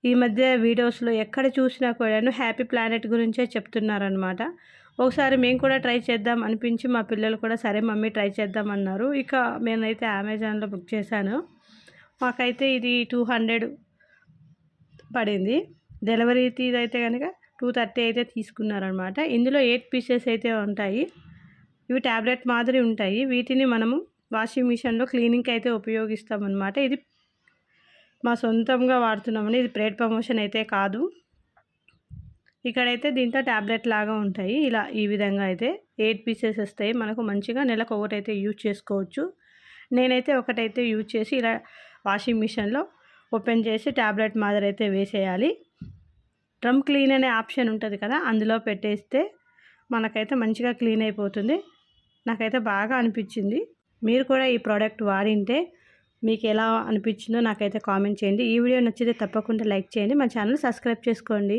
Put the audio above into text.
ఈ మధ్య వీడియోస్లో ఎక్కడ చూసినా కూడాను హ్యాపీ ప్లానెట్ గురించే చెప్తున్నారనమాట. ఒకసారి మేము కూడా ట్రై చేద్దాం అనిపించి మా పిల్లలు కూడా సరే మమ్మీ ట్రై చేద్దాం అన్నారు. ఇక నేనైతే అమెజాన్లో బుక్ చేశాను. మాకైతే ఇది 200 పడింది. డెలివరీది అయితే కనుక 230 అయితే తీసుకున్నారనమాట. ఇందులో 8 పీసెస్ అయితే ఉంటాయి. ఇవి ట్యాబ్లెట్ మాదిరి ఉంటాయి. వీటిని మనము వాషింగ్ మిషన్లో క్లీనింగ్కి అయితే ఉపయోగిస్తామన్నమాట. ఇది మా సొంతంగా వాడుతున్నామని, ఇది ప్రేడ్ ప్రమోషన్ అయితే కాదు. ఇక్కడైతే దీంట్లో ట్యాబ్లెట్ లాగా ఉంటాయి. ఇలా ఈ విధంగా అయితే 8 పీసెస్ వస్తాయి. మనకు మంచిగా నెలకు ఒకటైతే యూజ్ చేసుకోవచ్చు. నేనైతే ఒకటైతే యూజ్ చేసి ఇలా వాషింగ్ మిషన్లో ఓపెన్ చేసి ట్యాబ్లెట్ మాదిరి అయితే వేసేయాలి. డ్రమ్ క్లీన్ అనే ఆప్షన్ ఉంటుంది కదా, అందులో పెట్టేస్తే మనకైతే మంచిగా క్లీన్ అయిపోతుంది. నాకైతే బాగా అనిపించింది. మీరు కూడా ఈ ప్రోడక్ట్ వాడింటే మీకు ఎలా అనిపించిందో నాకైతే కామెంట్ చేయండి. ఈ వీడియో నచ్చితే తప్పకుండా లైక్ చేయండి. మా ఛానల్ సబ్స్క్రైబ్ చేసుకోండి.